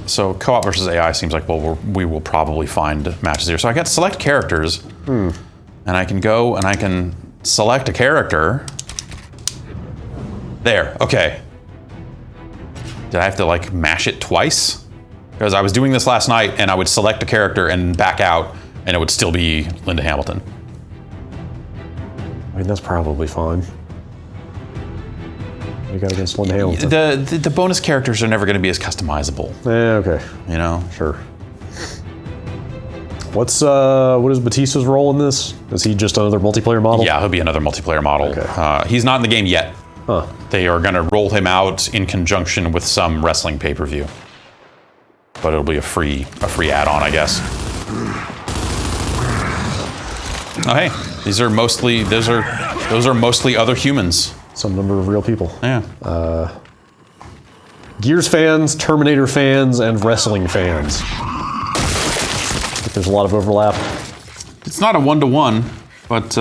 So co-op versus AI seems like, well, we will probably find matches here. So I got select characters, and I can go and I can select a character. There, okay. Did I have to like mash it twice? Because I was doing this last night and I would select a character and back out and it would still be Linda Hamilton. I mean, that's probably fine. You got against Linda Hamilton. The bonus characters are never going to be as customizable. Yeah, okay. You know? Sure. What is Batista's role in this? Is he just another multiplayer model? Yeah, he'll be another multiplayer model. Okay. He's not in the game yet. Huh. They are going to roll him out in conjunction with some wrestling pay-per-view. But it'll be a free add-on, I guess. Oh hey, those are mostly other humans. Some number of real people. Yeah. Gears fans, Terminator fans, and wrestling fans. I think there's a lot of overlap. It's not a one-to-one, but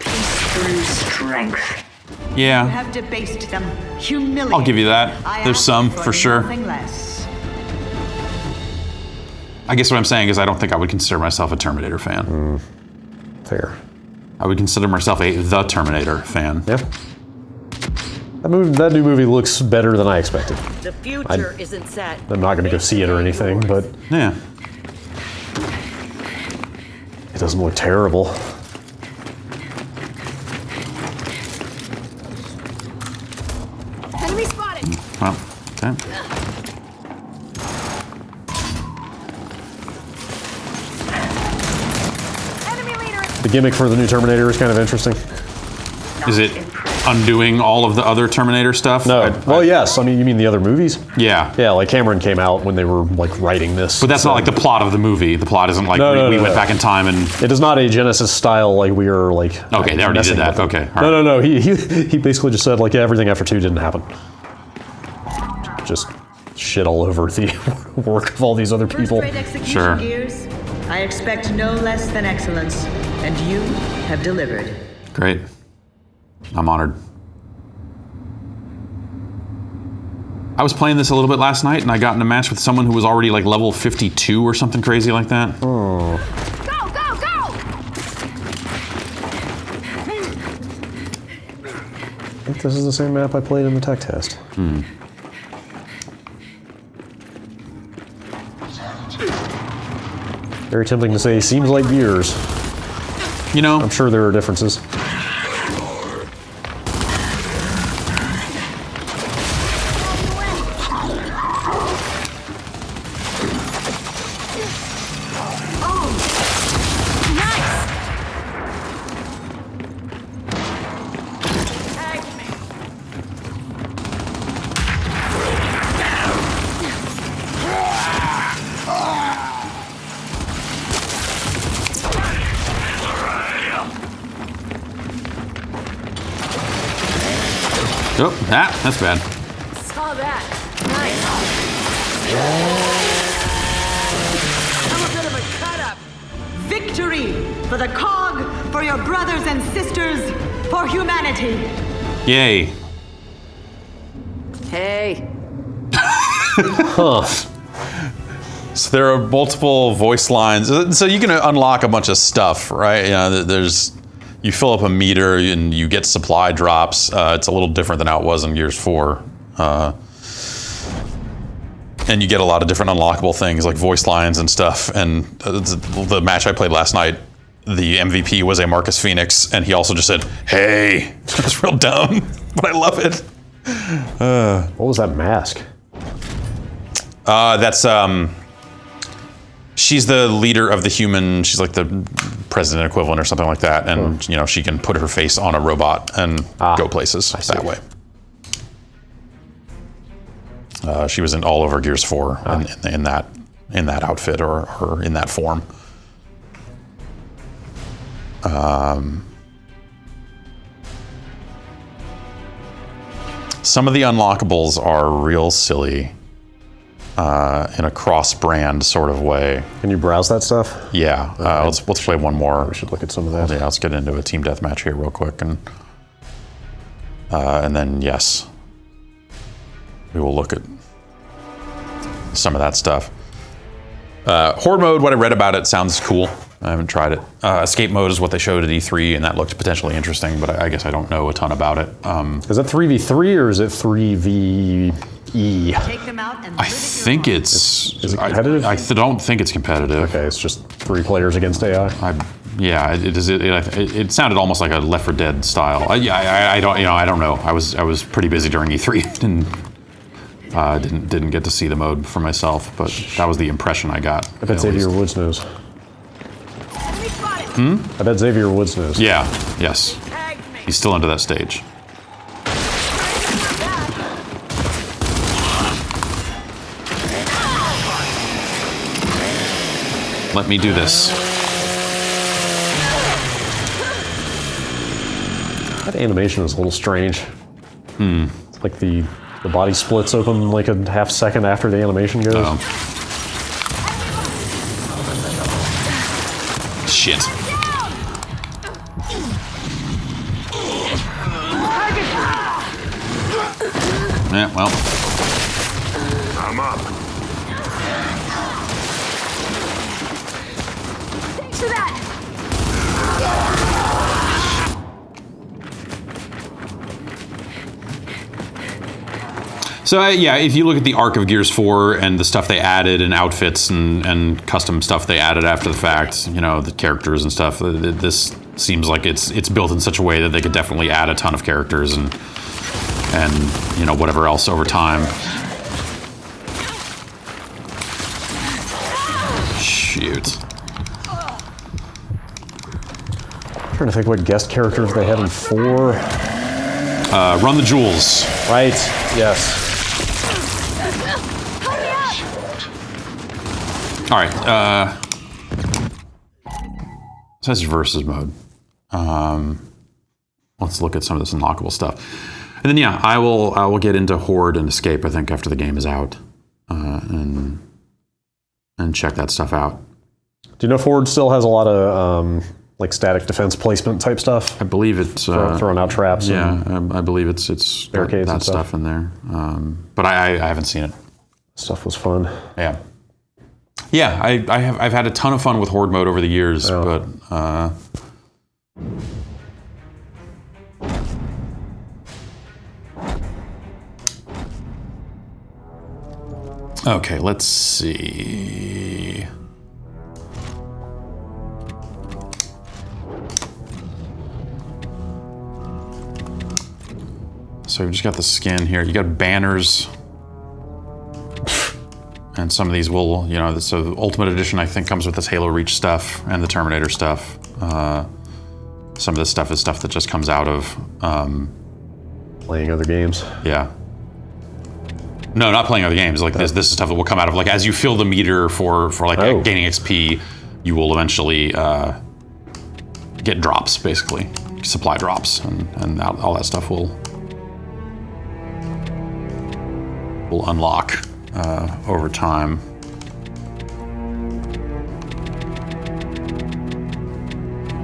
Through strength. You yeah, have debased them, humiliated. I'll give you that. There's some for sure. Nothing less. I guess what I'm saying is I don't think I would consider myself a Terminator fan. Fair. I would consider myself the Terminator fan. Yeah. That new movie looks better than I expected. The future isn't set. I'm not going to go see it or anything, but Yeah. doesn't look terrible. Enemy spotted! Well, okay. Enemy leader! The gimmick for the new Terminator is kind of interesting. Is it undoing all of the other Terminator stuff? No. Well, yes. I mean, you mean the other movies? Yeah. Yeah, like Cameron came out when they were like writing this. But that's not like the plot of the movie. The plot isn't like we went back in time and... It is not a Genesis style, like we are like... Okay, they already did that. Okay. All right. No. He basically just said like everything after 2 didn't happen. Just shit all over the work of all these other people. First-rate execution, Sure. Gears. I expect no less than excellence, and you have delivered. Great. I'm honored. I was playing this a little bit last night, and I got in a match with someone who was already like level 52 or something crazy like that. Oh. Go, go, go! I think this is the same map I played in the tech test. Very tempting to say, seems like Gears. You know, I'm sure there are differences. oh, that's bad. Saw that. Nice. I'm a bit of a cut-up. Victory for the COG, for your brothers and sisters, for humanity. Yay. Hey. Huh. So there are multiple voice lines. So you can unlock a bunch of stuff, right? You know, you fill up a meter and you get supply drops. It's a little different than how it was in Gears 4. And you get a lot of different unlockable things like voice lines and stuff. And the match I played last night, the MVP was a Marcus Phoenix, and he also just said, "Hey." It's real dumb, but I love it. What was that mask? That's she's the leader of the human. She's like the president equivalent or something like that, and you know she can put her face on a robot and go places that way. She was in all over Gears 4 in that outfit or in that form. Some of the unlockables are real silly. In a cross-brand sort of way. Can you browse that stuff? Yeah. Let's play one more. We should look at some of that. Yeah, let's get into a team deathmatch here real quick, and then yes, we will look at some of that stuff. Horde mode. What I read about it sounds cool. I haven't tried it. Escape mode is what they showed at E3, and that looked potentially interesting, but I guess I don't know a ton about it. Is that 3v3 or is it 3v? Take them out and I think it's... Is it competitive? I don't think it's competitive. Okay, it's just 3 players against AI. Yeah, it sounded almost like a Left 4 Dead style. I don't know. I was pretty busy during E3 and didn't get to see the mode for myself, but that was the impression I got. I bet Xavier Woods knows. I bet Xavier Woods knows. Yeah, yes. He's still into that stage. Let me do this. That animation is a little strange. It's like the body splits open like a half second after the animation goes. Shit. Yeah, well. I'm up. Thanks for that. So yeah, if you look at the arc of Gears 4 and the stuff they added and outfits and custom stuff they added after the fact, you know, the characters and stuff, this seems like it's built in such a way that they could definitely add a ton of characters and you know, whatever else over time. Shoot. I'm trying to think what guest characters they had in 4. Run the Jewels. Right, yes. All right, so that's versus mode. Let's look at some of this unlockable stuff. And then yeah, I will get into Horde and Escape, I think, after the game is out. And check that stuff out. Do you know if Horde still has a lot of like static defense placement type stuff? I believe it's throwing out traps. Yeah, I believe it's barricades that and stuff in there. But I haven't seen it. Stuff was fun. Yeah. Yeah, I've had a ton of fun with Horde mode over the years, but okay, let's see. So we've just got the skin here. You got banners. And some of these will, you know, so the Ultimate Edition, I think, comes with this Halo Reach stuff and the Terminator stuff. Some of this stuff is stuff that just comes out of... playing other games. Yeah. No, not playing other games. Like this is stuff that will come out of, like, as you fill the meter for like gaining XP, you will eventually get drops, basically. Supply drops, and all that stuff will unlock over time.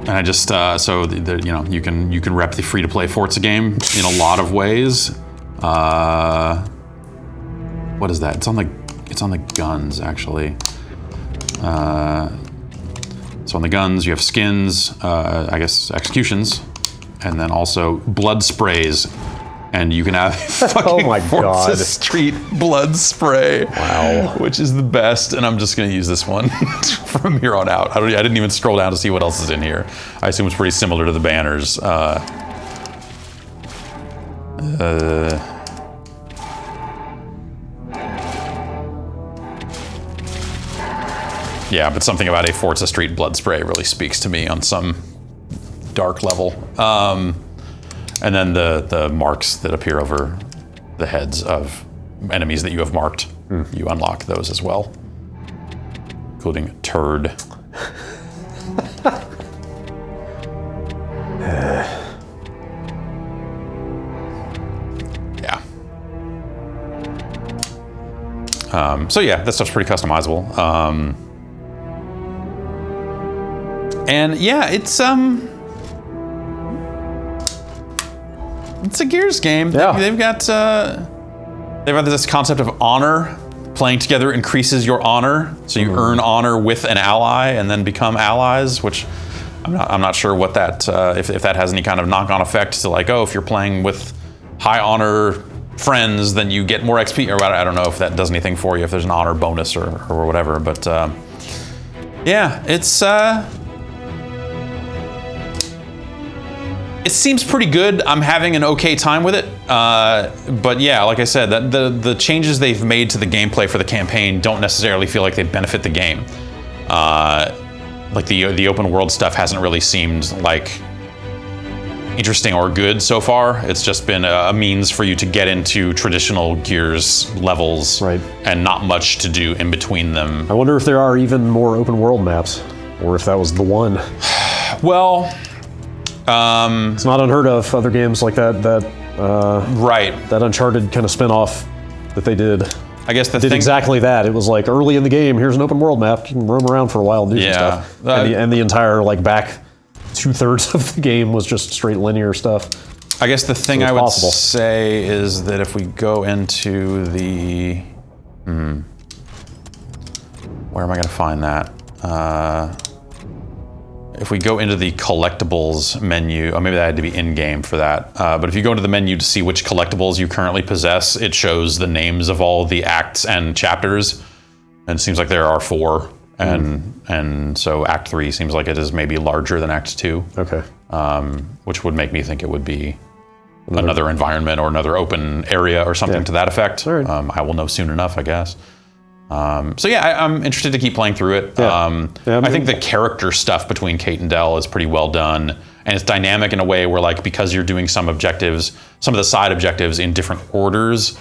And I just so you know, you can rep the free-to-play Forza game in a lot of ways. What is that? It's on the guns, actually. So on the guns, you have skins, I guess executions, and then also blood sprays. And you can have fucking Forza Street blood spray. Wow. Which is the best, and I'm just gonna use this one from here on out. I didn't even scroll down to see what else is in here. I assume it's pretty similar to the banners. Yeah, but something about a Forza Street blood spray really speaks to me on some dark level. And then the marks that appear over the heads of enemies that you have marked, you unlock those as well, including Turd. Yeah. So yeah, that stuff's pretty customizable. And yeah, it's a Gears game. Yeah. They've got this concept of honor. Playing together increases your honor, so you earn honor with an ally and then become allies. Which I'm not sure what that if that has any kind of knock-on effect to, like, oh, if you're playing with high honor friends, then you get more XP, or I don't know if that does anything for you, if there's an honor bonus or whatever. But yeah, it seems pretty good. I'm having an okay time with it. But yeah, like I said, the changes they've made to the gameplay for the campaign don't necessarily feel like they benefit the game. Like the open world stuff hasn't really seemed like interesting or good so far. It's just been a means for you to get into traditional Gears levels, right, and not much to do in between them. I wonder if there are even more open world maps, or if that was the one. Well, it's not unheard of. Other games like that right, that Uncharted kind of spin-off that they did. I guess did exactly that. It was like early in the game, here's an open world map, you can roam around for a while and do some stuff. And the entire like back 2/3 of the game was just straight linear stuff. I guess the thing I would say is that if we go into the where am I going to find that? if we go into the collectibles menu, or maybe that had to be in-game for that, but if you go into the menu to see which collectibles you currently possess, it shows the names of all the acts and chapters, and it seems like there are 4, and so Act 3 seems like it is maybe larger than Act 2. Okay. Which would make me think it would be another environment or another open area or something to that effect. Right. I will know soon enough, I guess. So yeah, I'm interested to keep playing through it. I think the character stuff between Kate and Del is pretty well done, and it's dynamic in a way where, like, because you're doing some objectives, some of the side objectives in different orders,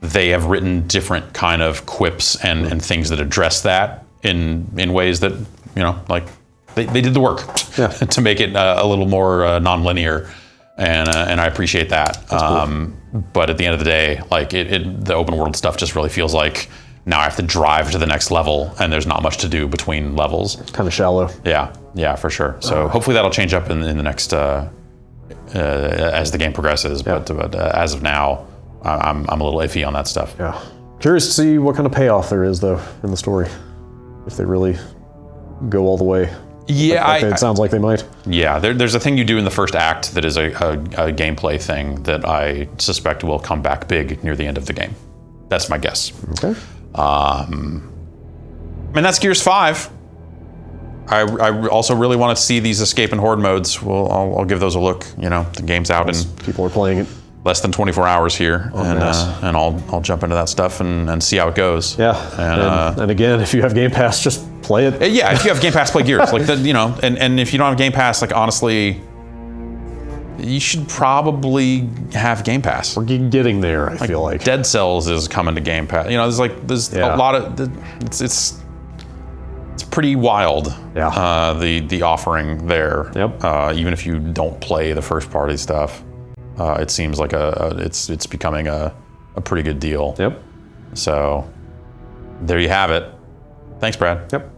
they have written different kind of quips and things that address that in ways that, you know, like they did the work to make it a little more non-linear, and I appreciate that. Cool. But at the end of the day, like the open world stuff just really feels like now I have to drive to the next level, and there's not much to do between levels. It's kind of shallow. Yeah, for sure. So hopefully that'll change up in the next as the game progresses. But as of now, I'm a little iffy on that stuff. Yeah. Curious to see what kind of payoff there is, though, in the story, if they really go all the way. Yeah, it sounds like they might. Yeah, there's a thing you do in the first act that is a gameplay thing that I suspect will come back big near the end of the game. That's my guess. Okay. And that's Gears 5. I also really want to see these escape and horde modes. Well, I'll give those a look. You know, the game's out and people are playing it. Less than 24 hours here, and I'll jump into that stuff and see how it goes. Yeah, and again, if you have Game Pass, just play it. Yeah, if you have Game Pass, play Gears. Like you know, and if you don't have Game Pass, like honestly, you should probably have Game Pass. We're getting there. I feel like Dead Cells is coming to Game Pass. You know, there's a lot of it's pretty wild. Yeah. The offering there. Yep. Even if you don't play the first party stuff. It seems like it's becoming a pretty good deal. Yep. So there you have it. Thanks, Brad. Yep.